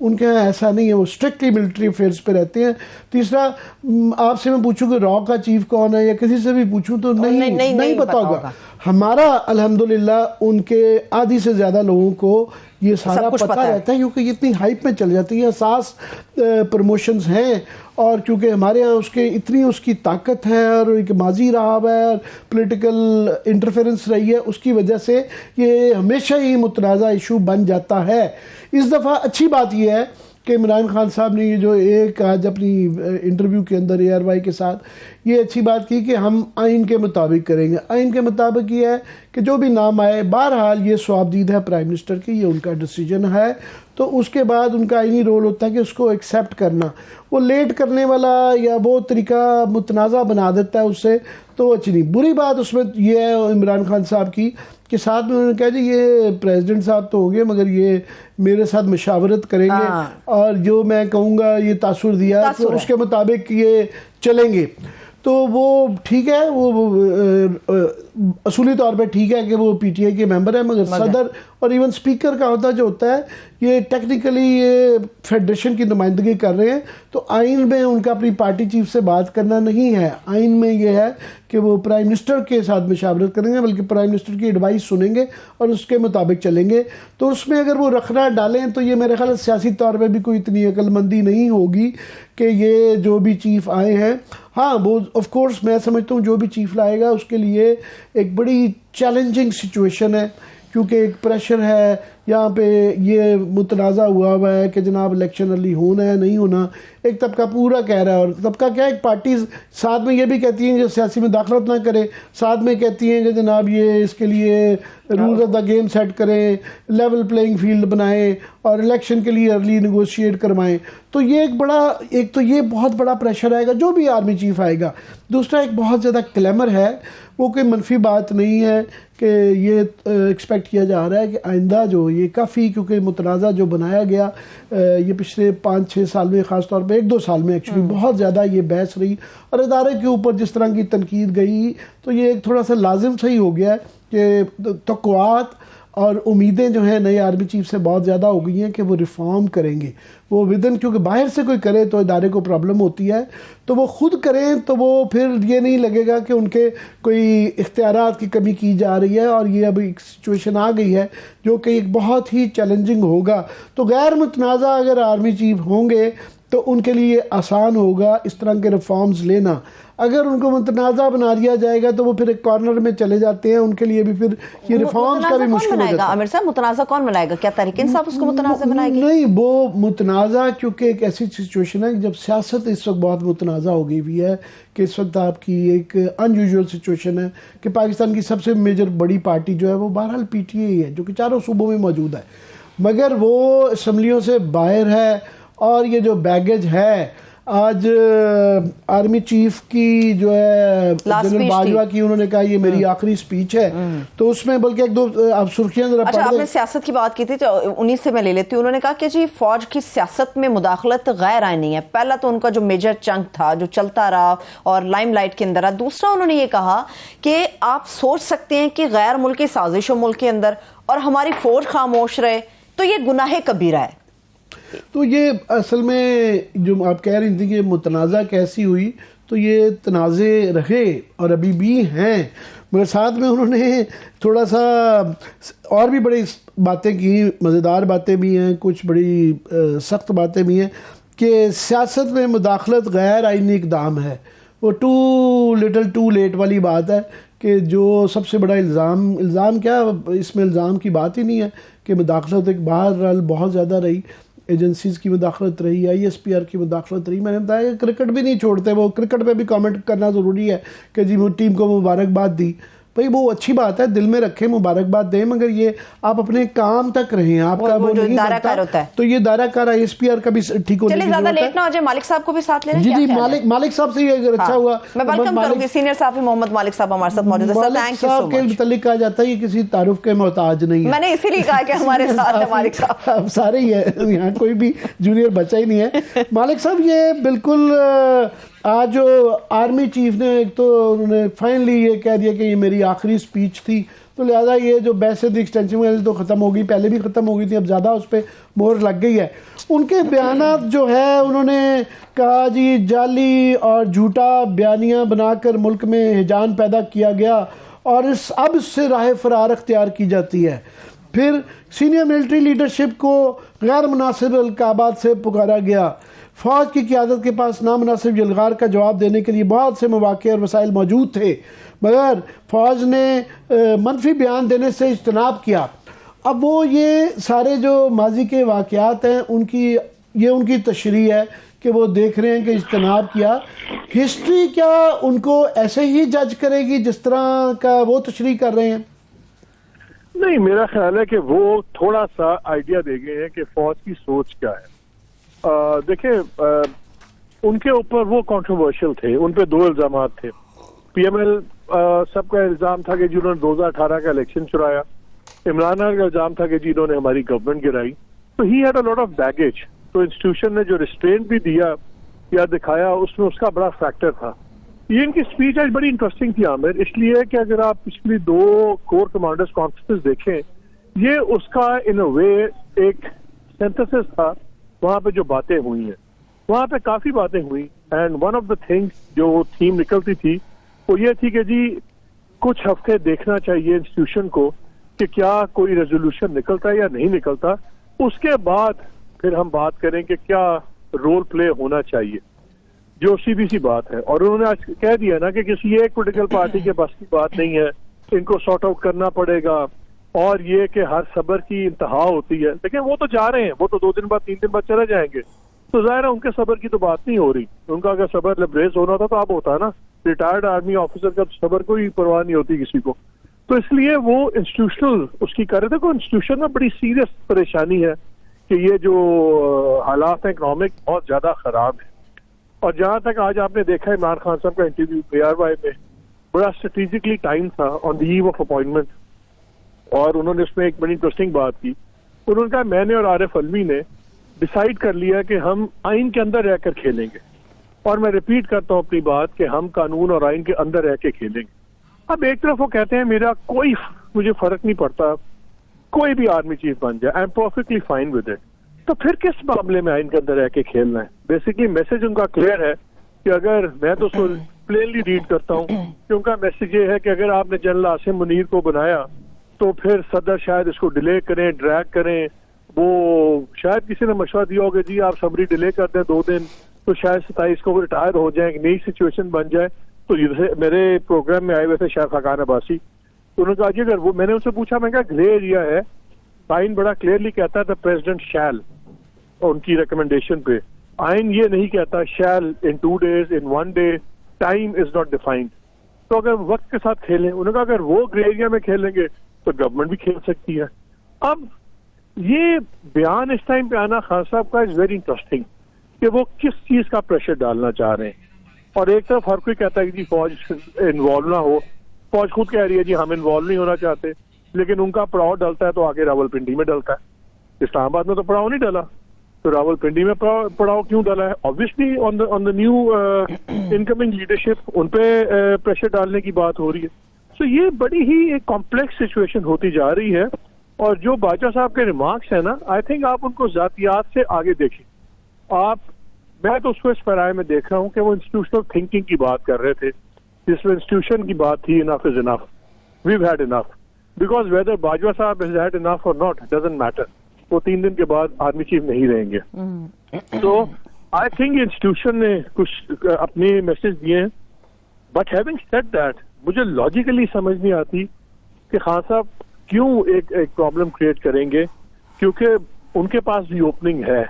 ان کے یہاں ایسا نہیں ہے, وہ اسٹرکٹلی ملٹری افیئرس پہ رہتے ہیں. تیسرا, آپ سے میں پوچھوں کہ را کا چیف کون ہے یا کسی سے بھی پوچھوں تو نہیں پتا ہوگا. ہمارا الحمدللہ ان کے آدھی سے زیادہ لوگوں کو یہ سارا پتہ رہتا ہے, کیونکہ یہ اتنی ہائپ میں چل جاتی ہیں, اساس پروموشنز ہیں, اور کیونکہ ہمارے یہاں اتنی اس کی طاقت ہے اور ایک ماضی رہا ہوا ہے اور پولیٹیکل انٹرفیرنس رہی ہے, اس کی وجہ سے یہ ہمیشہ ہی متنازع ایشو بن جاتا ہے. اس دفعہ اچھی بات یہ ہے کہ عمران خان صاحب نے یہ جو ایک آج اپنی انٹرویو کے اندر ARY کے ساتھ یہ اچھی بات کی کہ ہم آئین کے مطابق کریں گے. آئین کے مطابق یہ ہے کہ جو بھی نام آئے, بہرحال یہ ثوابدید ہے پرائم منسٹر کی, یہ ان کا ڈیسیجن ہے, تو اس کے بعد ان کا آئینی رول ہوتا ہے کہ اس کو ایکسیپٹ کرنا. وہ لیٹ کرنے والا یا وہ طریقہ متنازع بنا دیتا ہے اس سے, تو اچھی نہیں. بری بات اس میں یہ ہے عمران خان صاحب کی کہ ساتھ میں انہوں نے کہا جی یہ پریزیڈنٹ صاحب تو ہو گئے مگر یہ میرے ساتھ مشاورت کریں گے اور جو میں کہوں گا یہ تاثر دیا تو اس کے مطابق یہ چلیں گے. تو وہ ٹھیک ہے, وہ اصولی طور پہ ٹھیک ہے کہ وہ PTI کے ممبر ہیں, مگر صدر اور ایون سپیکر کا ہوتا جو ہوتا ہے یہ ٹیکنیکلی یہ فیڈریشن کی نمائندگی کر رہے ہیں, تو آئین میں ان کا اپنی پارٹی چیف سے بات کرنا نہیں ہے. آئین میں یہ ہے کہ وہ پرائم منسٹر کے ساتھ مشاورت کریں گے, بلکہ پرائم منسٹر کی ایڈوائس سنیں گے اور اس کے مطابق چلیں گے. تو اس میں اگر وہ رکھنا ڈالیں تو یہ میرے خیال سیاسی طور پہ بھی کوئی اتنی عقل مندی نہیں ہوگی کہ یہ جو بھی چیف آئے ہیں, ہاں وہ آف کورس میں سمجھتا ہوں جو بھی چیف لائے گا اس کے لیے ایک بڑی چیلنجنگ سچویشن ہے, کیونکہ ایک پریشر ہے یہاں پہ, یہ متنازع ہوا ہے کہ جناب الیکشن ارلی ہونا ہے نہیں ہونا. ایک طبقہ پورا کہہ رہا ہے, اور طبقہ کیا, ایک پارٹی ساتھ میں یہ بھی کہتی ہیں کہ سیاسی مداخلت نہ کرے, ساتھ میں کہتی ہیں کہ جناب یہ اس کے لیے rules of the game set کریں, لیول پلینگ فیلڈ بنائیں اور الیکشن کے لیے ارلی نیگوشیٹ کروائیں. تو یہ ایک تو یہ بہت بڑا پریشر آئے گا جو بھی آرمی چیف آئے گا. دوسرا ایک بہت زیادہ کلیمر ہے, وہ کوئی منفی بات نہیں ہے کہ یہ ایکسپیکٹ کیا جا رہا ہے کہ آئندہ جو یہ کافی, کیونکہ متنازع جو بنایا گیا یہ پچھلے 5-6 سال میں, خاص طور پہ 1-2 سال میں ایکچولی بہت زیادہ یہ بحث رہی اور ادارے کے اوپر جس طرح کی تنقید گئی, تو یہ ایک تھوڑا سا لازم صحیح ہو گیا ہے کہ توقعات اور امیدیں جو ہیں نئے آرمی چیف سے بہت زیادہ ہو گئی ہیں کہ وہ ریفارم کریں گے. وہ ودن, کیونکہ باہر سے کوئی کرے تو ادارے کو پرابلم ہوتی ہے, تو وہ خود کریں تو وہ پھر یہ نہیں لگے گا کہ ان کے کوئی اختیارات کی کمی کی جا رہی ہے. اور یہ اب ایک سچویشن آ گئی ہے جو کہ ایک بہت ہی چیلنجنگ ہوگا. تو غیر متنازع اگر آرمی چیف ہوں گے تو ان کے لیے آسان ہوگا اس طرح کے ریفارمز لینا. اگر ان کو متنازع بنا دیا جائے گا تو وہ پھر ایک کارنر میں چلے جاتے ہیں, ان کے لیے بھی پھر یہ ریفارمز کا بھی مشکل ہو جاتا ہے. عامر صاحب متنازع کون بنائے گا؟ کیا تحریک انصاف اس کو متنازع بنائے گی؟ نہیں, وہ متنازع کیونکہ ایک ایسی سچویشن ہے جب سیاست اس وقت بہت متنازع ہو گئی ہوئی ہے کہ اس وقت آپ کی ایک ان یوزول سچویشن ہے کہ پاکستان کی سب سے میجر بڑی پارٹی جو ہے وہ بہرحال PTI ہے, جو کہ چاروں صوبوں میں موجود ہے, مگر وہ اسمبلیوں سے باہر ہے. اور یہ جو بیگیج ہے, آج آرمی چیف کی جو ہے جنرل باجوہ کی, انہوں نے کہا یہ میری آخری سپیچ ہے, تو اس میں بلکہ ایک دو آپ سرخیاں ذرا پڑھ دیں. آپ نے سیاست کی بات کی تھی تو انہی سے میں لے لیتی ہوں. انہوں نے کہا کہ جی فوج کی سیاست میں مداخلت غیر آئینی ہے. پہلا تو ان کا جو میجر چنک تھا جو چلتا رہا اور لائم لائٹ کے اندر رہا. دوسرا انہوں نے یہ کہا کہ آپ سوچ سکتے ہیں کہ غیر ملکی سازش ہو ملک کے اندر اور ہماری فوج خاموش رہے تو یہ گناہ کبیرہ ہے. تو یہ اصل میں جو آپ کہہ رہی تھی کہ متنازع کیسی ہوئی, تو یہ تنازع رہے اور ابھی بھی ہیں, مگر ساتھ میں انہوں نے تھوڑا سا اور بھی بڑی باتیں کی, مزیدار باتیں بھی ہیں, کچھ بڑی سخت باتیں بھی ہیں کہ سیاست میں مداخلت غیر آئینی اقدام ہے. وہ ٹو لٹل ٹو لیٹ والی بات ہے کہ جو سب سے بڑا الزام کیا, اس میں الزام کی بات ہی نہیں ہے کہ مداخلت ایک بہرحال بہت زیادہ رہی, ایجنسیز کی مداخلت رہی, ISPR کی مداخلت رہی. میں نے بتایا کہ کرکٹ بھی نہیں چھوڑتے, وہ کرکٹ پہ بھی کامنٹ کرنا ضروری ہے کہ جی وہ ٹیم کو مبارکباد دی. بھئی وہ اچھی بات ہے, دل میں رکھیں, مبارکباد دیں, مگر یہ آپ اپنے کام تک رہیں, آپ کا وہ نہیں بنتا. تو یہ دائرہ کار ISPR کا بھی ٹھیک ہونے کی ضرورت ہے. زیادہ لیٹ نہ ہو جائے, مالک صاحب کو بھی ساتھ لینا. جی مالک صاحب سے یہ اگر اچھا ہوا میں ویلکم کروں گی. سینئر صحافی محمد مالک صاحب ہمارے ساتھ موجود ہیں. مالک صاحب کے متعلق کہا جاتا ہے یہ کسی تعارف کے محتاج نہیں ہے. میں نے اسی لیے کہا کہ ہمارے ساتھ ہے مالک صاحب. اب سارے ہی ہیں, یہاں کوئی بھی جونیئر بچہ ہی نہیں ہے. مالک صاحب یہ بالکل آج جو آرمی چیف نے ایک تو انہوں نے فائنلی یہ کہہ دیا کہ یہ میری آخری سپیچ تھی، تو لہذا یہ جو بحث ایکسٹینشن وغیرہ تو ختم ہو گئی، پہلے بھی ختم ہو گئی تھی، اب زیادہ اس پہ مہر لگ گئی ہے. ان کے بیانات جو ہے انہوں نے کہا جی جعلی اور جھوٹا بیانیاں بنا کر ملک میں ہیجان پیدا کیا گیا اور اب اس سے راہ فرار اختیار کی جاتی ہے. پھر سینئر ملٹری لیڈرشپ کو غیر مناسب القابات سے پکارا گیا. فوج کی قیادت کے پاس نامناسب یلغار کا جواب دینے کے لیے بہت سے مواقع اور وسائل موجود تھے، مگر فوج نے منفی بیان دینے سے اجتناب کیا. اب وہ یہ سارے جو ماضی کے واقعات ہیں ان کی تشریح ہے کہ وہ دیکھ رہے ہیں کہ اجتناب کیا. ہسٹری کیا ان کو ایسے ہی جج کرے گی جس طرح کا وہ تشریح کر رہے ہیں؟ نہیں، میرا خیال ہے کہ وہ تھوڑا سا آئیڈیا دے گئے ہیں کہ فوج کی سوچ کیا ہے. دیکھیں ان کے اوپر وہ کنٹروورشل تھے، ان پہ 2 الزامات تھے. پی ایم ایل سب کا الزام تھا کہ جنہوں نے 2018 کا الیکشن چرایا. عمران خان کا الزام تھا کہ جنہوں نے ہماری گورنمنٹ گرائی. تو he had a lot of baggage. تو انسٹیٹیوشن نے جو ریسٹرینٹ بھی دیا یا دکھایا اس میں اس کا بڑا فیکٹر تھا. یہ ان کی اسپیچ آج بڑی انٹرسٹنگ تھی عامر، اس لیے کہ اگر آپ پچھلی 2 کور کمانڈرز کانفرنس دیکھیں، یہ اس کا ان اے وے ایک سینتھسس تھا. وہاں پہ جو باتیں ہوئی ہیں، وہاں پہ کافی باتیں ہوئی، and one of the things جو تھیم نکلتی تھی وہ یہ تھی کہ جی کچھ ہفتے دیکھنا چاہیے انسٹیٹیوشن کو کہ کیا کوئی ریزولوشن نکلتا ہے یا نہیں نکلتا. اس کے بعد پھر ہم بات کریں کہ کیا رول پلے ہونا چاہیے، جو سیدھی سی بات ہے. اور انہوں نے آج کہہ دیا نا کہ کسی ایک پولیٹیکل پارٹی کے بس کی بات نہیں ہے، ان کو سارٹ آؤٹ کرنا پڑے گا، اور یہ کہ ہر صبر کی انتہا ہوتی ہے. لیکن وہ تو جا رہے ہیں، وہ تو 2 دن بعد 3 دن بعد چلے جائیں گے. تو ظاہر ہے ان کے صبر کی تو بات نہیں ہو رہی. ان کا اگر صبر لبریز ہونا تھا تو اب ہوتا ہے نا. ریٹائرڈ آرمی آفیسر کا صبر کوئی پرواہ نہیں ہوتی کسی کو. تو اس لیے وہ انسٹیٹیوشنل اس کی کر رہے تھے کہ انسٹیٹیوشن میں بڑی سیریس پریشانی ہے کہ یہ جو حالات ہیں اکنامک بہت زیادہ خراب ہیں. اور جہاں تک آج آپ نے دیکھا عمران خان صاحب کا انٹرویو PRY میں بڑا اسٹریٹجکلی ٹائم تھا آن دی ایو آف اپوائنٹمنٹ. اور انہوں نے اس میں ایک بڑی انٹرسٹنگ بات کی. انہوں نے کہا میں نے اور عارف علوی نے ڈیسائیڈ کر لیا کہ ہم آئین کے اندر رہ کر کھیلیں گے. اور میں ریپیٹ کرتا ہوں اپنی بات کہ ہم قانون اور آئین کے اندر رہ کے کھیلیں گے. اب ایک طرف وہ کہتے ہیں مجھے فرق نہیں پڑتا، کوئی بھی آرمی چیف بن جائے، I am perfectly fine with it. تو پھر کس معاملے میں آئین کے اندر رہ کے کھیلنا ہے؟ بیسکلی میسج ان کا کلیئر ہے کہ اگر میں تو پلینلی ریڈ کرتا ہوں کہ ان کا میسج یہ ہے کہ اگر آپ نے جنرل عاصم منیر کو بنایا تو پھر صدر شاید اس کو ڈیلے کریں، ڈریگ کریں. وہ شاید کسی نے مشورہ دیا ہوگا جی آپ سمری ڈیلے کر دیں 2 دن تو شاید 27 کو ریٹائر ہو جائیں، نئی سچویشن بن جائے. تو میرے پروگرام میں آئے ہوئے تھے شیخ خاقان عباسی. انہوں نے کہا جی اگر وہ، میں نے ان سے پوچھا، میں کہا گرے ایریا ہے، آئین بڑا کلیئرلی کہتا ہے دا پریزیڈنٹ شیل، ان کی ریکمنڈیشن پہ. آئین یہ نہیں کہتا shell in 2 days in 1 day، time is not defined. تو اگر وقت کے ساتھ کھیلیں، انہوں نے کہا اگر وہ گرے ایریا میں کھیلیں گے تو گورنمنٹ بھی کھیل سکتی ہے. اب یہ بیان اس ٹائم پہ آنا خان صاحب کا از ویری انٹرسٹنگ کہ وہ کس چیز کا پریشر ڈالنا چاہ رہے ہیں. اور ایک طرف ہر کوئی کہتا ہے کہ جی فوج انوالو نہ ہو. فوج خود کہہ رہی ہے جی ہم انوالو نہیں ہونا چاہتے، لیکن ان کا پڑاؤ ڈلتا ہے تو آگے راول پنڈی میں ڈلتا ہے. اسلام آباد میں تو پڑاؤ نہیں ڈلا، تو راول پنڈی میں پڑاؤ کیوں ڈالا ہے؟ obviously on the new incoming leadership ان پہ پریشر ڈالنے کی بات ہو رہی ہے. تو یہ بڑی ہی ایک کمپلیکس سچویشن ہوتی جا رہی ہے. اور جو باجوہ صاحب کے ریمارکس ہیں نا، آئی تھنک آپ ان کو ذاتیات سے آگے دیکھیں. میں تو اس کو اس پیرائے میں دیکھ رہا ہوں کہ وہ انسٹیٹیوشنل تھنکنگ کی بات کر رہے تھے، جس میں انسٹیٹیوشن کی بات تھی enough is enough, we've had enough. Because whether Bajwa صاحب has had enough or not doesn't matter. وہ 3 دن کے بعد آرمی چیف نہیں رہیں گے. تو آئی تھنک انسٹیٹیوشن نے کچھ اپنے میسج دیے ہیں. بٹ ہیونگ سیڈ دیٹ، مجھے لاجیکلی سمجھ نہیں آتی کہ خان صاحب کیوں ایک پرابلم کریٹ کریں گے، کیونکہ ان کے پاس بھی اوپننگ ہے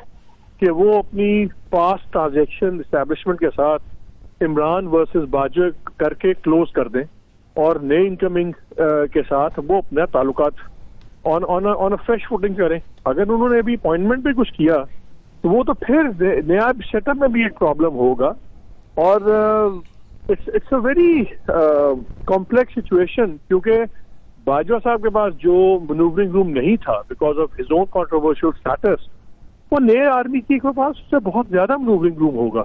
کہ وہ اپنی پاسٹ ٹرانزیکشن اسٹیبلشمنٹ کے ساتھ عمران ورسز باجوہ کر کے کلوز کر دیں، اور نئے انکمنگ کے ساتھ وہ اپنے تعلقات آن اے فریش فوٹنگ کریں. اگر انہوں نے ابھی اپوائنٹمنٹ پہ کچھ کیا تو وہ تو پھر نیا سیٹ اپ میں بھی ایک پرابلم ہوگا. اور it's a very complex situation, کیونکہ باجوہ صاحب کے پاس جو مینوورنگ روم نہیں تھا because of his own controversial status, وہ نئے آرمی چیف کے پاس اس سے بہت زیادہ مینوورنگ روم ہوگا.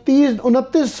29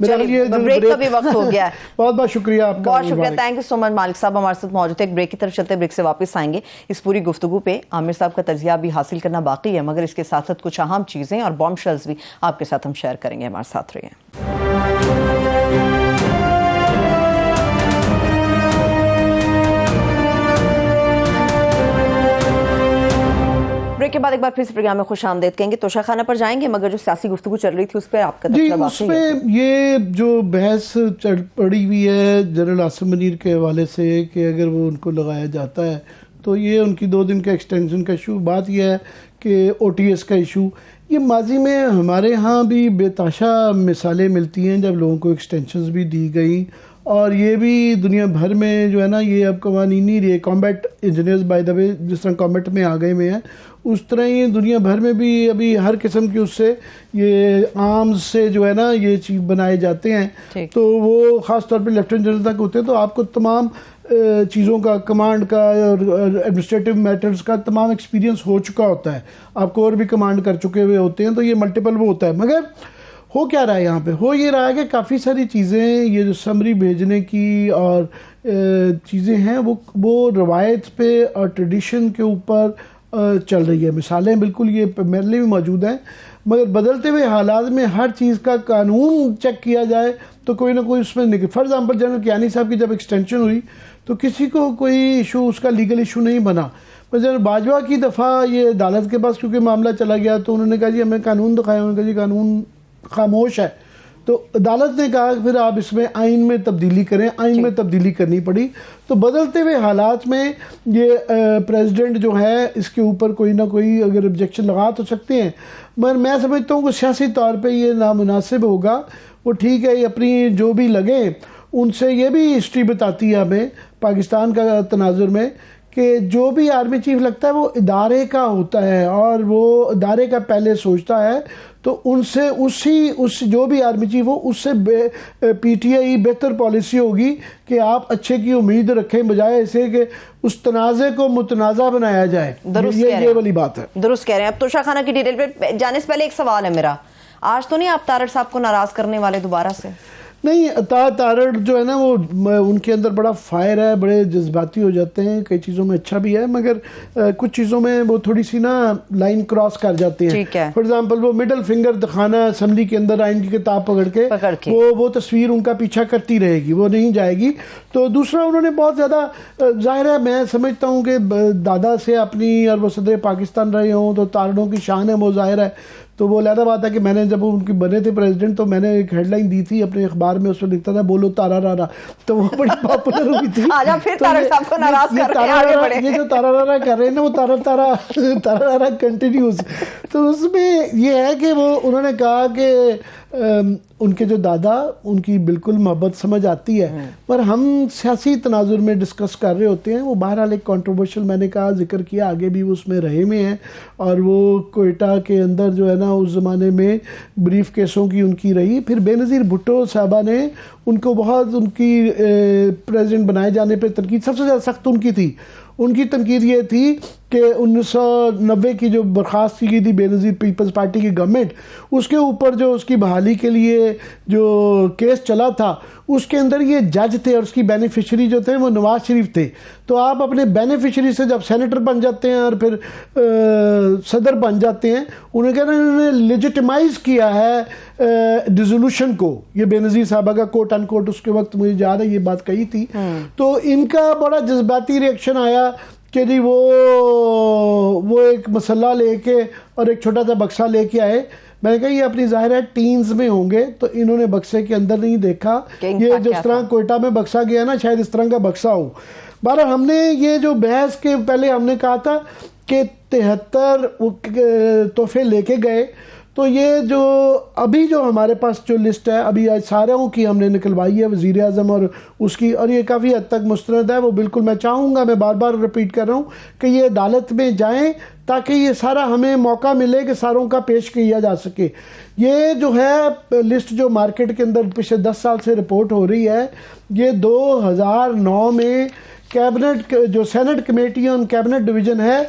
بریک کا بھی وقت ہو گیا ہے. بہت بہت شکریہ آپ کا. بہت شکریہ, تھینک یو سو مچ. مالک صاحب ہمارے ساتھ موجود تھے. ایک بریک کی طرف چلتے, بریک سے واپس آئیں گے. اس پوری گفتگو پہ عامر صاحب کا تجزیہ بھی حاصل کرنا باقی ہے, مگر اس کے ساتھ ساتھ کچھ اہم چیزیں اور بام شیلز بھی آپ کے ساتھ ہم شیئر کریں گے. ہمارے ساتھ رہیے. بریک کے بعد ایک بار پھر سے پروگرام میں خوش آمدید کہیں گے. توشہ خانہ پر جائیں گے, مگر جو سیاسی گفتگو چل رہی تھی اس پہ آپ کا جی, اس میں یہ جو بحث پڑی ہوئی ہے جنرل عاصم منیر کے حوالے سے کہ اگر وہ ان کو لگایا جاتا ہے تو یہ ان کی 2 دن کا ایکسٹینشن کا ایشو. بات یہ ہے کہ او ٹی ایس کا ایشو, یہ ماضی میں ہمارے ہاں بھی بے تحاشا مثالیں ملتی ہیں جب لوگوں کو ایکسٹینشنز بھی دی گئیں, اور یہ بھی دنیا بھر میں جو ہے نا یہ اب قوانین نہیں رہے. کامبیٹ انجینئرز بائی دا وے جس طرح کامبیٹ میں آ گئے میں ہیں, اس طرح یہ دنیا بھر میں بھی ابھی ہر قسم کی اس سے یہ آرمز سے جو ہے نا یہ چیز بنائے جاتے ہیں. تو وہ خاص طور پہ لیفٹیننٹ جنرل تک ہوتے ہیں, تو آپ کو تمام چیزوں کا, کمانڈ کا اور ایڈمنسٹریٹو میٹرز کا تمام ایکسپیرینس ہو چکا ہوتا ہے. آپ کو اور بھی کمانڈ کر چکے ہوئے ہوتے ہیں, تو یہ ملٹیپل وہ ہوتا ہے. مگر ہو کیا رہا ہے یہاں پہ؟ ہو یہ رہا ہے کہ کافی ساری چیزیں یہ جو سمری بھیجنے کی اور چیزیں ہیں وہ روایت پہ اور ٹریڈیشن کے اوپر چل رہی ہے. مثالیں بالکل یہ میرے لیے بھی موجود ہیں, مگر بدلتے ہوئے حالات میں ہر چیز کا قانون چیک کیا جائے تو کوئی نہ کوئی اس میں فار ایگزامپل جنرل کیانی صاحب کی جب ایکسٹینشن ہوئی تو کسی کو کوئی ایشو اس کا لیگل ایشو نہیں بنا. جنرل باجوہ کی دفعہ یہ عدالت کے پاس کیونکہ معاملہ چلا گیا تو انہوں نے کہا جی ہمیں قانون دکھایا, انہوں نے کہا جی قانون خاموش ہے. تو عدالت نے کہا پھر آپ اس میں آئین میں تبدیلی کریں, آئین میں تبدیلی کرنی پڑی. تو بدلتے ہوئے حالات میں یہ پریزیڈنٹ جو ہے اس کے اوپر کوئی نہ کوئی اگر آبجیکشن لگا تو سکتے ہیں, مگر میں سمجھتا ہوں کہ سیاسی طور پہ یہ نامناسب ہوگا. وہ ٹھیک ہے, یہ اپنی جو بھی لگیں ان سے یہ بھی ہسٹری بتاتی ہے ہمیں پاکستان کا تناظر میں کہ جو بھی آرمی چیف لگتا ہے وہ ادارے کا ہوتا ہے اور وہ ادارے کا پہلے سوچتا ہے. تو ان سے اس جو بھی آرمی چیف ہو اس سے پی ٹی آئی بہتر پالیسی ہوگی کہ آپ اچھے کی امید رکھیں بجائے ایسے کہ اس تنازع کو متنازع بنایا جائے. یہ والی بات ہے. درست کہہ رہے ہیں. اب توشہ خانہ کی ڈیٹیل پہ جانے سے پہلے ایک سوال ہے میرا, آج تو نہیں آپ تارڑ صاحب کو ناراض کرنے والے دوبارہ سے؟ نہیں, تارڑ جو ہے نا وہ ان کے اندر بڑا فائر ہے, بڑے جذباتی ہو جاتے ہیں, کئی چیزوں میں اچھا بھی ہے مگر کچھ چیزوں میں وہ تھوڑی سی نا لائن کراس کر جاتے ہیں. فار ایگزامپل وہ مڈل فنگر دکھانا اسمبلی کے اندر آئین کی کتاب پکڑ کے وہ تصویر ان کا پیچھا کرتی رہے گی, وہ نہیں جائے گی. تو دوسرا انہوں نے بہت زیادہ ظاہر ہے میں سمجھتا ہوں کہ دادا سے اپنی اور وہ صدر پاکستان رہے ہوں تو تارڑوں کی شان ہے وہ ظاہر ہے. تو وہ علیحدہ بات ہے کہ میں نے جب ان کی بنے تھے پریزیڈنٹ تو میں نے ایک ہیڈ لائن دی تھی اپنے اخبار میں, اس میں لکھتا تھا بولو تارا رارا, تو وہ بڑی پاپولر ہوئی تھی. یہ جو تارا رارا کر رہے ہیں نا وہ تارا رارا کنٹینیوز. تو اس میں یہ ہے کہ وہ انہوں نے کہا کہ ان کے جو دادا ان کی بالکل محبت سمجھ آتی ہے, پر ہم سیاسی تناظر میں ڈسکس کر رہے ہوتے ہیں. وہ بہرحال ایک کنٹروورشل میں نے کہا ذکر کیا, آگے بھی وہ اس میں رہے میں ہیں, اور وہ کوئٹہ کے اندر جو ہے نا اس زمانے میں بریف کیسوں کی ان کی رہی. پھر بے نظیر بھٹو صاحبہ نے ان کو بہت ان کی پریزیڈنٹ بنائے جانے پہ تنقید سب سے زیادہ سخت ان کی تھی. ان کی تنقید یہ تھی کہ 1990 کی جو برخاست کی گئی تھی بے نظیر پیپلز پارٹی کی گورنمنٹ, اس کے اوپر جو اس کی بحالی کے لیے جو کیس چلا تھا اس کے اندر یہ جج تھے اور اس کی بینیفیشری جو تھے وہ نواز شریف تھے. تو آپ اپنے بینیفیشری سے جب سینیٹر بن جاتے ہیں اور پھر صدر بن جاتے ہیں, انہوں نے انہوں نے لیجیٹیمائز کیا ہے ڈیزولوشن کو. یہ بے نظیر صاحبہ کا کوٹ ان کوٹ اس کے وقت مجھے یاد ہے یہ بات کہی تھی. تو ان کا بڑا جذباتی ریئیکشن آیا کہ جی وہ ایک مسئلہ لے کے اور ایک چھوٹا سا بکسا لے کے آئے. میں نے کہا یہ اپنی ظاہر ہے ٹینز میں ہوں گے تو انہوں نے بکسے کے اندر نہیں دیکھا, یہ جس طرح کوئٹہ میں بکسا گیا نا شاید اس طرح کا بکسا ہو. بہرحال ہم نے یہ جو بحث کے پہلے ہم نے کہا تھا کہ 73 تحفے لے کے گئے, تو یہ جو ابھی جو ہمارے پاس جو لسٹ ہے ابھی آج ساروں کی ہم نے نکلوائی ہے وزیر اعظم اور اس کی, اور یہ کافی حد تک مستند ہے. وہ بالکل میں چاہوں گا, میں بار بار رپیٹ کر رہا ہوں کہ یہ عدالت میں جائیں تاکہ یہ سارا ہمیں موقع ملے کہ ساروں کا پیش کیا جا سکے. یہ جو ہے لسٹ جو مارکیٹ کے اندر پچھلے 10 سال سے رپورٹ ہو رہی ہے, یہ 2009 میں کیبنٹ جو senate committee on cabinet division ہے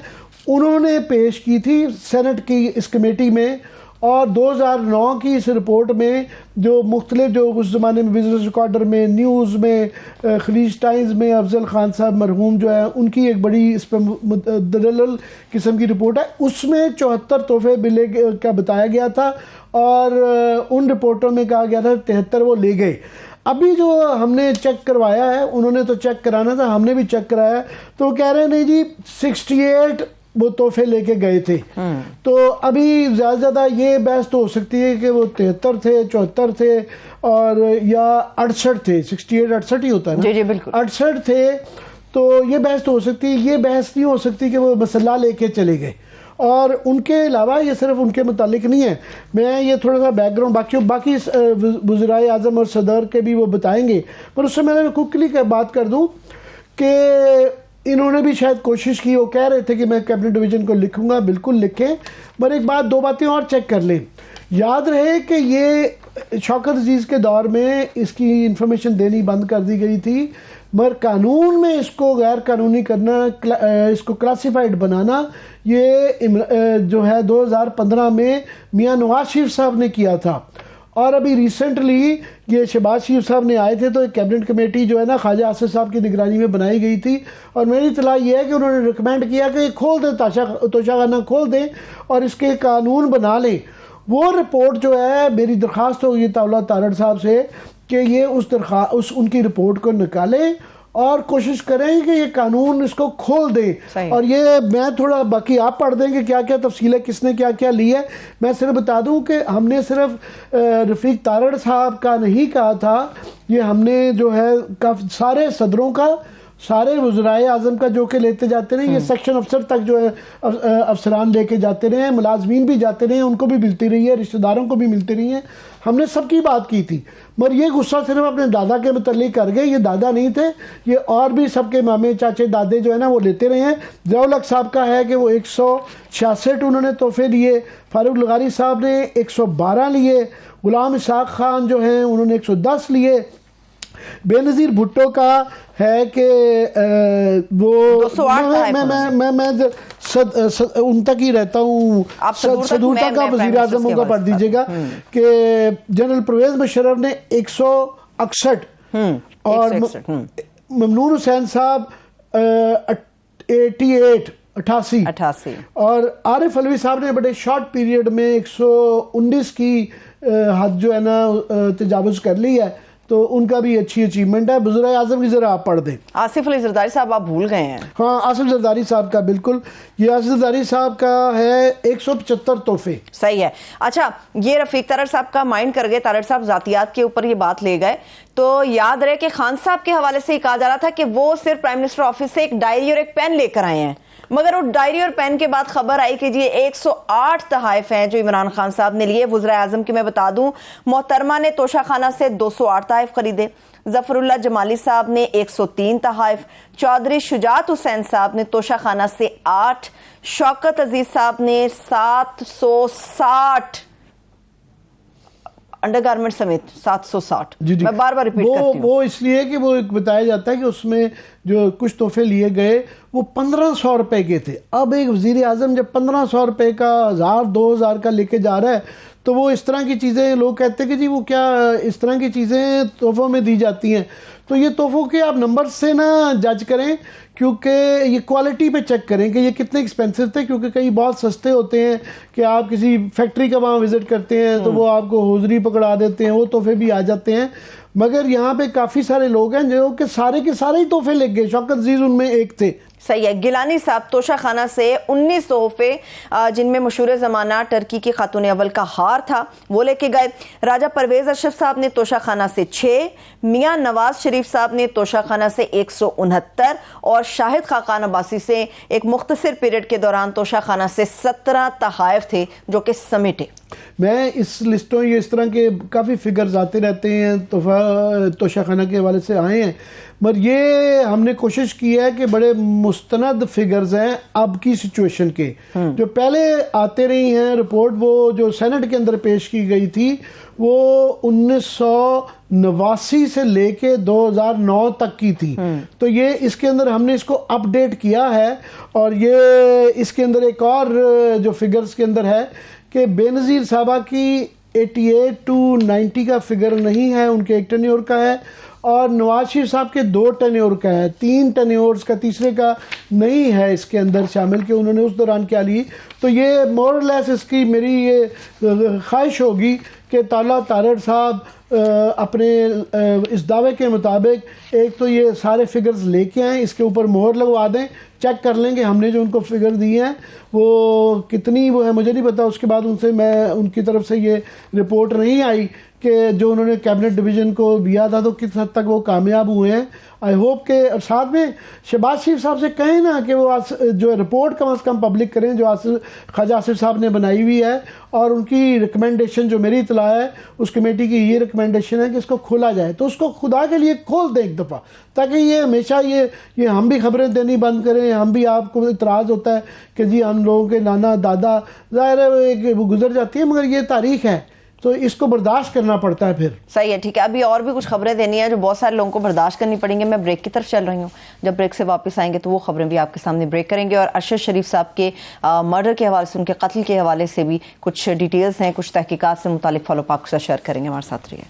انہوں نے پیش کی تھی سینٹ کی اس کمیٹی میں, اور 2009 کی اس رپورٹ میں جو مختلف جو اس زمانے میں بزنس ریکارڈر میں، نیوز میں، خلیج ٹائمز میں افضل خان صاحب مرحوم جو ہے ان کی ایک بڑی اس پہ مدلل قسم کی رپورٹ ہے، اس میں 74 تحفے ملے کا بتایا گیا تھا اور ان رپورٹوں میں کہا گیا تھا 73 وہ لے گئے۔ ابھی جو ہم نے چیک کروایا ہے، انہوں نے تو چیک کرانا تھا، ہم نے بھی چیک کرایا ہے، تو وہ کہہ رہے ہیں نہیں جی 68 وہ تحفے لے کے گئے تھے۔ تو ابھی زیادہ زیادہ یہ بحث تو ہو سکتی ہے کہ وہ 73 تھے، 74 تھے اور یا 68 تھے، 68 68 ہی ہوتا ہے نا، جی جی بالکل 68 تھے، تو یہ بحث تو ہو سکتی ہے۔ یہ بحث نہیں ہو سکتی کہ وہ مسئلہ لے کے چلے گئے، اور ان کے علاوہ یہ صرف ان کے متعلق نہیں ہے، میں یہ تھوڑا سا بیک گراؤنڈ باقی وزرائے اعظم اور صدر کے بھی وہ بتائیں گے، پر اس سے میں نے کوکلی کا بات کر دوں کہ انہوں نے بھی شاید کوشش کی، وہ کہہ رہے تھے کہ میں کیبنٹ ڈویژن کو لکھوں گا، بالکل لکھیں، پر ایک بات 2 باتیں اور چیک کر لیں۔ یاد رہے کہ یہ شوکت عزیز کے دور میں اس کی انفارمیشن دینی بند کر دی گئی تھی، مگر قانون میں اس کو غیر قانونی کرنا، اس کو کلاسیفائڈ بنانا، یہ جو ہے 2015 میں میاں نواز شریف صاحب نے کیا تھا، اور ابھی ریسنٹلی یہ شہباز شریف صاحب نے آئے تھے تو ایک کیبنٹ کمیٹی جو ہے نا خواجہ آصف صاحب کی نگرانی میں بنائی گئی تھی، اور میری اطلاع یہ ہے کہ انہوں نے ریکمینڈ کیا کہ کھول دیں، توشہ خانہ کھول دیں اور اس کے قانون بنا لیں۔ وہ رپورٹ جو ہے، میری درخواست ہوگی اللہ تارڑ صاحب سے کہ یہ ان کی رپورٹ کو نکالیں اور کوشش کریں کہ یہ قانون اس کو کھول دیں۔ اور یہ میں تھوڑا باقی آپ پڑھ دیں کہ کیا کیا تفصیل ہے، کس نے کیا کیا لی ہے۔ میں صرف بتا دوں کہ ہم نے صرف رفیق تارڑ صاحب کا نہیں کہا تھا، یہ ہم نے جو ہے سارے صدروں کا، سارے وزرائے اعظم کا جو کہ لیتے جاتے رہے، یہ سیکشن افسر تک جو ہے افسران لے کے جاتے رہے ہیں، ملازمین بھی جاتے رہے ہیں، ان کو بھی ملتی رہی ہے، رشتہ داروں کو بھی ملتی رہی ہیں، ہم نے سب کی بات کی تھی، مگر یہ غصہ صرف اپنے دادا کے متعلق کر گئے۔ یہ دادا نہیں تھے، یہ اور بھی سب کے مامے چاچے دادے جو ہے نا وہ لیتے رہے ہیں۔ ضیاء الحق صاحب کا ہے کہ وہ 166 انہوں نے تحفے لیے، فاروق لغاری صاحب نے 112 لیے، غلام اسحاق خان جو ہیں انہوں نے 110 لیے۔ بے نظیر بھٹو کا ہے کہ وہ میں ان تک ہی رہتا ہوں، صدور تک کا وزیر اعظم کا پڑھ دیجیے گا کہ جنرل پرویز مشرف نے 161 اور ممنون حسین صاحب 88 اور عارف علوی صاحب نے بڑے شارٹ پیریڈ میں 119 کی حد جو ہے نا تجاوز کر لی ہے، تو ان کا بھی اچھی اچیومنٹ ہے۔ وزرائے اعظم کی ذرا آپ پڑھ دیں۔ آصف علی زرداری صاحب آپ بھول گئے ہیں۔ ہاں آصف زرداری صاحب کا بالکل، یہ آصف زرداری صاحب کا ہے 175 تحفے۔ صحیح ہے۔ اچھا یہ رفیق تارڑ صاحب کا مائنڈ کر گئے، تارڑ صاحب ذاتیات کے اوپر یہ بات لے گئے، تو یاد رہے کہ خان صاحب کے حوالے سے یہ کہا جا رہا تھا کہ وہ صرف پرائم منسٹر آفس سے ایک ڈائری اور ایک پین لے کر آئے ہیں، مگر وہ ڈائری اور پین کے بعد خبر آئی کہ جی 108 تحائف ہیں جو عمران خان صاحب نے لیے۔ وزرائے اعظم کی میں بتا دوں، محترمہ نے توشہ خانہ سے 208 تحائف خریدے، ظفر اللہ جمالی صاحب نے 103 تحائف، چودھری شجاعت حسین صاحب نے توشہ خانہ سے 8، شوکت عزیز صاحب نے 760 انڈر گارمنٹ سمیت 760۔ میں بار بار ریپیٹ کرتی ہوں، وہ اس لیے کہ وہ بتایا جاتا ہے کہ اس میں جو کچھ تحفے لیے گئے وہ 1500 روپے کے تھے۔ اب ایک وزیر اعظم جب 1500 روپے کا 1000 2000 کا لے کے جا رہا ہے تو وہ اس طرح کی چیزیں لوگ کہتے ہیں کہ جی وہ کیا اس طرح کی چیزیں تحفوں میں دی جاتی ہیں، تو یہ تحفوں کے آپ نمبر سے نہ جج کریں، کیونکہ یہ کوالٹی پہ چیک کریں کہ یہ کتنے ایکسپینسو تھے، کیونکہ کئی بہت سستے ہوتے ہیں کہ آپ کسی فیکٹری کا وہاں وزٹ کرتے ہیں تو وہ آپ کو ہوزری پکڑا دیتے ہیں، وہ تحفے بھی آ جاتے ہیں، مگر یہاں پہ کافی سارے لوگ ہیں جو کہ سارے کے سارے ہی تحفے لے گئے، شوکت عزیز ان میں ایک تھے۔ صحیح ہے۔ گیلانی صاحب توشہ خانہ سے 19 تحفے جن میں مشہور زمانہ ٹرکی کی خاتون اول کا ہار تھا وہ لے کے گئے۔ راجہ پرویز اشرف صاحب نے توشہ خانہ سے 6، میاں نواز شریف صاحب نے توشہ خانہ سے 169 اور شاہد خاقان عباسی سے ایک مختصر پیریڈ کے دوران توشہ خانہ سے 17 تحائف تھے جو کہ سمیٹے۔ میں اس لسٹوں یہ اس طرح کے کافی فگرز آتے رہتے ہیں توشہ خانہ کے حوالے سے آئے ہیں، مگر یہ ہم نے کوشش کی ہے کہ بڑے مستند فگرز ہیں اب کی سچویشن کے، جو پہلے آتے رہی ہیں رپورٹ، وہ جو سینٹ کے اندر پیش کی گئی تھی وہ 1989 سے لے کے 2009 تک کی تھی، تو یہ اس کے اندر ہم نے اس کو اپ ڈیٹ کیا ہے، اور یہ اس کے اندر ایک اور جو فگرز کے اندر ہے کہ بے نظیر صاحبہ کی 88 to 90 کا فگر نہیں ہے، ان کے ایک ٹینیور کا ہے، اور نواز شریف صاحب کے 2 ٹینیور کا ہے، 3 ٹینیورز کا، تیسرے کا نہیں ہے اس کے اندر شامل کہ انہوں نے اس دوران کیا لی. تو یہ مور اور لیس اس کی میری یہ خواہش ہوگی کہ طالع تارڑ صاحب اپنے اس دعوے کے مطابق ایک تو یہ سارے فگرز لے کے آئیں، اس کے اوپر مہر لگوا دیں، چیک کر لیں کہ ہم نے جو ان کو فگر دیے ہیں وہ کتنی وہ ہے مجھے نہیں پتا. اس کے بعد ان کی طرف سے یہ رپورٹ نہیں آئی کہ جو انہوں نے کیبنٹ ڈویژن کو دیا تھا تو کس حد تک وہ کامیاب ہوئے ہیں. آئی ہوپ کہ ساتھ میں شہباز شریف صاحب سے کہیں نا کہ وہ جو رپورٹ کم از کم پبلک کریں جو خواجہ آصف صاحب نے بنائی ہوئی ہے، اور ان کی ریکمنڈیشن جو میری اطلاع ہے اس کمیٹی کی یہ ریکمنڈیشن ہے کہ اس کو کھولا جائے، تو اس کو خدا کے لیے کھول دیں ایک دفعہ، تاکہ یہ ہمیشہ یہ ہم بھی خبریں دینی بند کریں. ہم بھی آپ کو اعتراض ہوتا ہے کہ جی ہم لوگوں کے نانا دادا ظاہر ہے وہ گزر جاتی ہے، مگر یہ تاریخ ہے تو اس کو برداشت کرنا پڑتا ہے. پھر صحیح ہے، ٹھیک ہے. ابھی اور بھی کچھ خبریں دینی ہیں جو بہت سارے لوگوں کو برداشت کرنی پڑیں گے. میں بریک کی طرف چل رہی ہوں، جب بریک سے واپس آئیں گے تو وہ خبریں بھی آپ کے سامنے بریک کریں گے، اور ارشد شریف صاحب کے مرڈر کے حوالے سے، ان کے قتل کے حوالے سے بھی کچھ ڈیٹیلز ہیں، کچھ تحقیقات سے متعلق فالو اپ آپ کے ساتھ شیئر کریں گے. ہمارے ساتھ رہیے.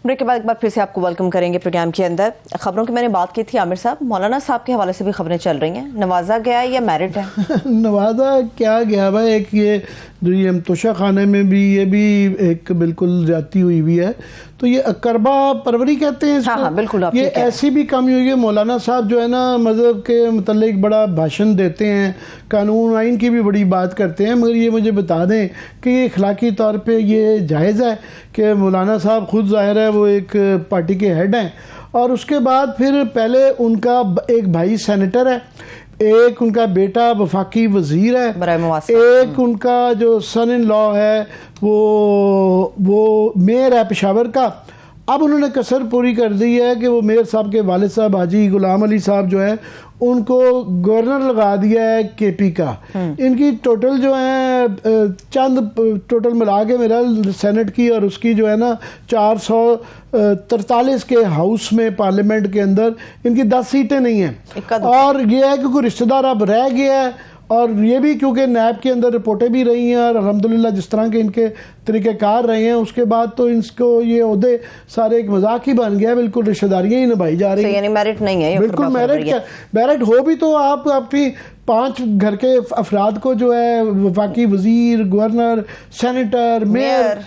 بریک کے بعد ایک بار پھر سے آپ کو ویلکم کریں گے پروگرام کے اندر. خبروں کی میں نے بات کی تھی عامر صاحب، مولانا صاحب کے حوالے سے بھی خبریں چل رہی ہیں. نوازا گیا ہے یا میرڈ ہے؟ نوازا کیا گیا بھائی، ایک یہ جو یہ توشہ خانے میں بھی یہ بھی ایک بالکل زیادتی ہوئی ہوئی ہے، تو یہ اقربا پروری کہتے ہیں اس کو. ہاں بالکل. یہ ایسی بھی کمی ہوئی ہے. مولانا صاحب جو ہے نا مذہب کے متعلق بڑا بھاشن دیتے ہیں، قانون آئین کی بھی بڑی بات کرتے ہیں، مگر یہ مجھے بتا دیں کہ یہ اخلاقی طور پہ یہ جائز ہے کہ مولانا صاحب خود ظاہر ہے وہ ایک پارٹی کے ہیڈ ہیں، اور اس کے بعد پھر پہلے ان کا ایک بھائی سینیٹر ہے، ایک ان کا بیٹا وفاقی وزیر ہے، ایک ان کا جو سن ان لا ہے وہ میئر ہے پشاور کا. اب انہوں نے کسر پوری کر دی ہے کہ وہ میئر صاحب کے والد صاحب حاجی غلام علی صاحب جو ہے ان کو گورنر لگا دیا ہے کے پی کا. ان کی ٹوٹل جو ہیں چند ٹوٹل ملا کے میرا سینٹ کی اور اس کی جو ہے نا 443 کے ہاؤس میں پارلیمنٹ کے اندر ان کی 10 سیٹیں نہیں ہیں. اور یہ ہے کہ کوئی رشتہ دار اب رہ گیا ہے، اور یہ بھی کیونکہ نیب کے اندر رپورٹیں بھی رہی ہیں اور الحمدللہ جس طرح کے ان کے طریقہ کار رہے ہیں، اس کے بعد تو ان کو یہ عہدے سارے ایک مذاق ہی بن گیا، بالکل رشتہ داریاں ہی نبھائی جا رہی ہیں. یعنی میرٹ نہیں ہے، بالکل میرٹ ہو بھی تو آپ اپنی 5 گھر کے افراد کو جو ہے وفاقی وزیر، گورنر، سینیٹر، میئر،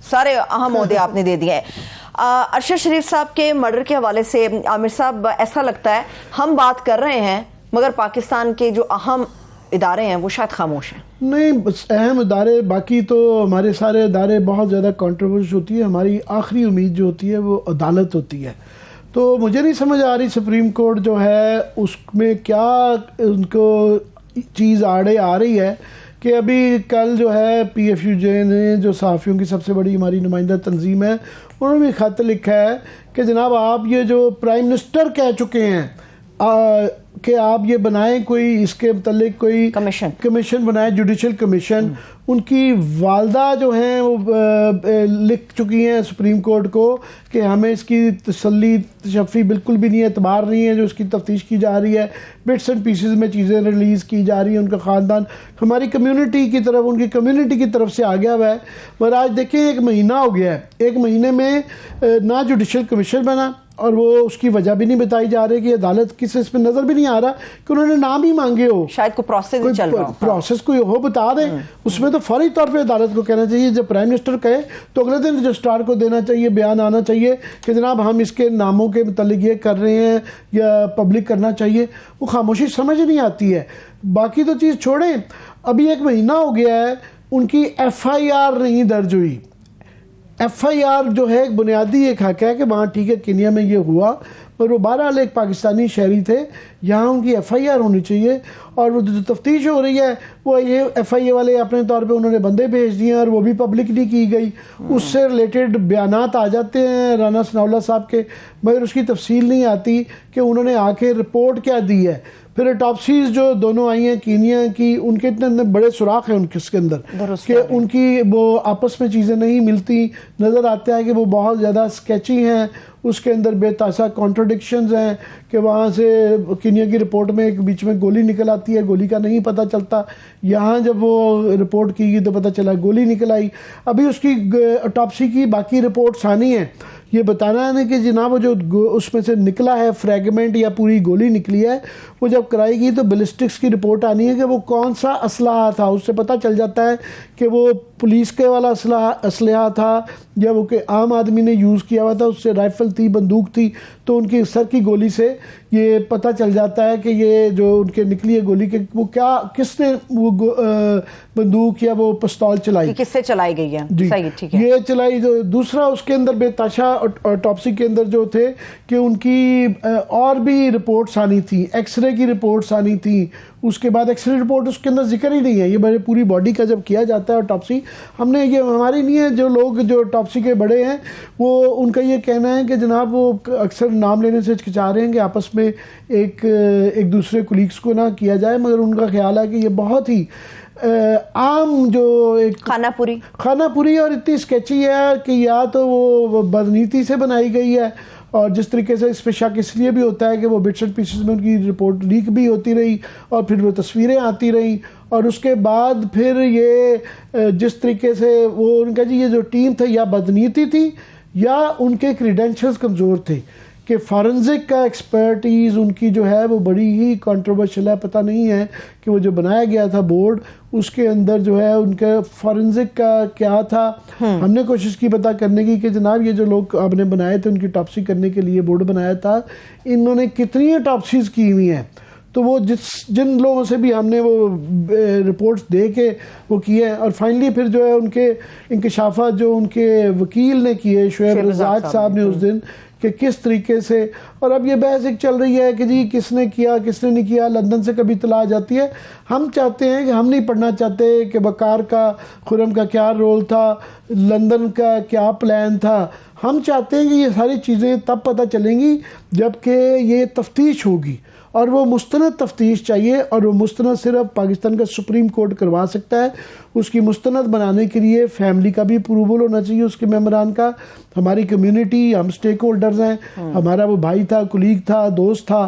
سارے اہم عہدے آپ نے دے دیے. ارشد شریف صاحب کے مرڈر کے حوالے سے عامر صاحب ایسا لگتا ہے ہم بات کر رہے ہیں مگر پاکستان کے جو اہم ادارے ہیں وہ شاید خاموش ہیں. نہیں، اہم ادارے باقی تو ہمارے سارے ادارے بہت زیادہ کنٹروورسی ہوتی ہے. ہماری آخری امید جو ہوتی ہے وہ عدالت ہوتی ہے. تو مجھے نہیں سمجھ آ رہی سپریم کورٹ جو ہے اس میں کیا ان کو چیز آڑے آ رہی ہے کہ ابھی کل جو ہے پی ایف یو جے نے جو صحافیوں کی سب سے بڑی ہماری نمائندہ تنظیم ہے انہوں نے بھی خط لکھا ہے کہ جناب آپ یہ جو پرائم منسٹر کہہ چکے ہیں کہ آپ یہ بنائیں کوئی اس کے متعلق کوئی کمیشن بنائیں، جوڈیشل کمیشن. ان کی والدہ جو ہیں وہ لکھ چکی ہیں سپریم کورٹ کو کہ ہمیں اس کی تسلی تشفی بالکل بھی نہیں ہے، اعتبار نہیں ہے جو اس کی تفتیش کی جا رہی ہے، بٹس اینڈ پیسز میں چیزیں ریلیز کی جا رہی ہیں. ان کا خاندان ہماری کمیونٹی کی طرف، ان کی کمیونٹی کی طرف سے آگیا ہوا ہے. مگر آج دیکھیں 1 مہینہ ہو گیا ہے، 1 مہینے میں نہ جوڈیشل کمیشن بنا، اور وہ اس کی وجہ بھی نہیں بتائی جا رہی کہ عدالت کس اس میں نظر بھی نہیں آ رہا کہ انہوں نے نام ہی مانگے ہو، شاید کوئی پروسیس چل رہا ہو، پروسیس کوئی ہو بتا دیں. اس میں تو فوری طور پہ عدالت کو کہنا چاہیے، جب پرائم منسٹر کہے تو اگلے دن رجسٹرار کو دینا چاہیے، بیان آنا چاہیے کہ جناب ہم اس کے ناموں کے متعلق یہ کر رہے ہیں یا پبلک کرنا چاہیے. وہ خاموشی سمجھ نہیں آتی ہے. باقی تو چیز چھوڑیں، ابھی 1 مہینہ ہو گیا ہے ان کی ایف آئی آر نہیں درج ہوئی. ایف آئی آر جو ہے ایک بنیادی ایک حق ہے کہ وہاں ٹھیک ہے کنیا میں یہ ہوا، پر وہ بہرحال ایک پاکستانی شہری تھے، یہاں ان کی ایف آئی آر ہونی چاہیے. اور وہ جو تفتیش ہو رہی ہے وہ یہ ایف آئی اے والے اپنے طور پہ انہوں نے بندے بھیج دیے اور وہ بھی پبلک نہیں کی گئی. اس سے ریلیٹڈ بیانات آ جاتے ہیں رانا ثناءاللہ صاحب کے، مگر اس کی تفصیل نہیں آتی کہ انہوں نے آ کے رپورٹ کیا دی ہے. پھر اٹاپسیز جو دونوں آئی ہیں کینیا کی، ان کے اتنے بڑے سوراخ ہیں ان کے اندر کہ ان کی وہ آپس میں چیزیں نہیں ملتی. نظر آتا ہے کہ وہ بہت زیادہ اسکیچی ہیں، اس کے اندر بے تحاشا کانٹرڈکشنز ہیں کہ وہاں سے کینیا کی رپورٹ میں ایک بیچ میں گولی نکل آتی ہے، گولی کا نہیں پتہ چلتا، یہاں جب وہ رپورٹ کی گئی تو پتہ چلا گولی نکل آئی۔ ابھی اس کی آٹوپسی کی باقی رپورٹس آنی ہیں، یہ بتانا ہے کہ جناب وہ جو اس میں سے نکلا ہے فریگمنٹ یا پوری گولی نکلی ہے، وہ جب کرائی گئی تو بیلسٹکس کی رپورٹ آنی ہے کہ وہ کون سا اسلحہ تھا، اس سے پتہ چل جاتا ہے کہ وہ پولیس کے والا اسلحہ تھا یا وہ کہ عام آدمی نے یوز کیا ہوا تھا، اس سے رائفل تھی، بندوق تھی، تو ان کی سر کی گولی سے یہ پتہ چل جاتا ہے کہ یہ جو ان کے نکلی ہے گولی کہ وہ کیا، کس نے وہ بندوق یا وہ پستول چلائی، کس سے چلائی گئی ہے۔ جی صحیح، ٹھیک ہے۔ یہ چلائی۔ دوسرا اس کے اندر بے تحاشا آٹوپسی کے اندر جو تھے کہ ان کی اور بھی رپورٹس آنی تھی، ایکس رے کی رپورٹس آنی تھی، اس کے بعد ایکس رے رپورٹ اس کے اندر ذکر ہی نہیں ہے، یہ بڑے پوری باڈی کا جب کیا جاتا ہے آٹوپسی، ہم نے یہ ہماری نہیں ہے، جو لوگ جو آٹوپسی کے بڑے ہیں وہ ان کا یہ کہنا ہے کہ جناب وہ اکثر نام لینے سے ہچکچا رہے ہیں کہ آپس میں ایک دوسرے کولیگس کو نہ کیا جائے، مگر ان کا خیال ہے کہ یہ بہت ہی عام جو ایک خانہ پوری اور اتنی اسکیچی ہے کہ یا تو وہ بدنیتی سے بنائی گئی ہے، اور جس طریقے سے اس پہ شک اس لیے بھی ہوتا ہے کہ وہ بٹس اینڈ پیسز میں ان کی رپورٹ لیک بھی ہوتی رہی اور پھر وہ تصویریں آتی رہیں، اور اس کے بعد پھر یہ جس طریقے سے وہ ان کا جی یہ جو ٹیم تھا یا بدنیتی تھی یا ان کے کریڈینشلز کمزور تھے، کہ فارنزک کا ایکسپرٹیز ان کی جو ہے وہ بڑی ہی کنٹروورشل ہے۔ پتہ نہیں ہے کہ وہ جو بنایا گیا تھا بورڈ، اس کے اندر جو ہے ان کا فارنزک کا کیا تھا۔ ہم نے کوشش کی پتہ کرنے کی کہ جناب یہ جو لوگ آپ نے بنائے تھے ان کی ٹاپسی کرنے کے لیے بورڈ بنایا تھا، انہوں نے کتنی ٹاپسیز کی ہوئی ہیں، تو وہ جن لوگوں سے بھی ہم نے وہ رپورٹس دے کے وہ کیے، اور فائنلی پھر جو ہے ان کے انکشافات جو ان کے وکیل نے کیے شعیب رزاق صاحب نے اس دن، کہ کس طریقے سے، اور اب یہ بحث ایک چل رہی ہے کہ جی کس نے کیا کس نے نہیں کیا، لندن سے کبھی اطلاع جاتی ہے، ہم چاہتے ہیں کہ ہم نہیں پڑھنا چاہتے کہ بکار کا خرم کا کیا رول تھا، لندن کا کیا پلان تھا، ہم چاہتے ہیں کہ یہ ساری چیزیں تب پتہ چلیں گی جب کہ یہ تفتیش ہوگی، اور وہ مستند تفتیش چاہیے، اور وہ مستند صرف پاکستان کا سپریم کورٹ کروا سکتا ہے۔ اس کی مستند بنانے کے لیے فیملی کا بھی اپروول ہونا چاہیے، اس کے ممبران کا، ہماری کمیونٹی، ہم سٹیک ہولڈرز ہیں، ہمارا وہ بھائی تھا، کولیگ تھا، دوست تھا،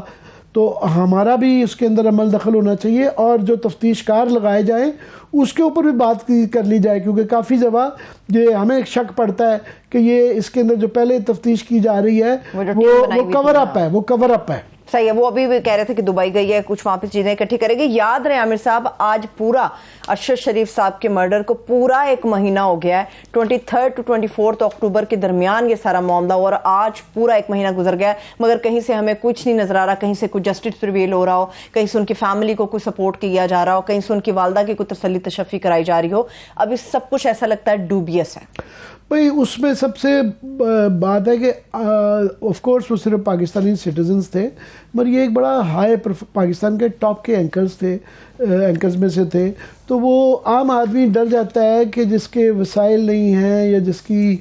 تو ہمارا بھی اس کے اندر عمل دخل ہونا چاہیے، اور جو تفتیش کار لگائے جائیں اس کے اوپر بھی بات کر لی جائے، کیونکہ کافی دفعہ یہ ہمیں ایک شک پڑتا ہے کہ یہ اس کے اندر جو پہلے تفتیش کی جا رہی ہے وہ کور اپ ہے، وہ کور اپ ہے۔ صحیح ہے، وہ ابھی بھی کہہ رہے تھے کہ دبئی گئی ہے، کچھ وہاں پہ چیزیں اکٹھی کرے گی۔ یاد رہے عامر صاحب، آج پورا ارشد شریف صاحب کے مرڈر کو پورا ایک مہینہ ہو گیا ہے، 23 to 24 اکتوبر کے درمیان یہ سارا معاملہ ہوا، اور آج پورا ایک مہینہ گزر گیا ہے، مگر کہیں سے ہمیں کچھ نہیں نظر آ رہا، کہیں سے کوئی جسٹس پریویل ہو رہا ہو، کہیں سے ان کی فیملی کو کوئی سپورٹ کیا جا رہا ہو، کہیں سے ان کی والدہ کی کوئی تسلی تشفی کرائی جا رہی ہو۔ ابھی سب کچھ ایسا لگتا ہے ڈوبیس ہے۔ بھئی اس میں سب سے بات ہے کہ آف کورس وہ صرف پاکستانی سٹیزنز تھے، مگر یہ ایک بڑا ہائی پاکستان کے ٹاپ کے اینکرز میں سے تھے، تو وہ عام آدمی ڈر جاتا ہے کہ جس کے وسائل نہیں ہیں یا جس کی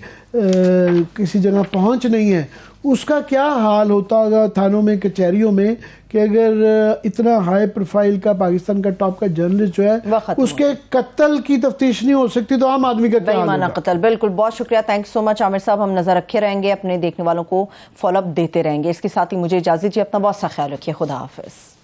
کسی جگہ پہنچ نہیں ہے، اس کا کیا حال ہوتا ہوگا تھانوں میں، کچہریوں میں، کہ اگر اتنا ہائی پروفائل کا پاکستان کا ٹاپ کا جرنلسٹ جو ہے اس کے قتل کی تفتیش نہیں ہو سکتی، تو عام آدمی کا کیا حال ہوگا؟ قتل، بالکل، بہت شکریہ، تھینک سو مچ عامر صاحب، ہم نظر رکھے رہیں گے، اپنے دیکھنے والوں کو فالو اپ دیتے رہیں گے۔ اس کے ساتھ ہی مجھے اجازت دیجیے، اپنا بہت سا خیال رکھیے، خدا حافظ۔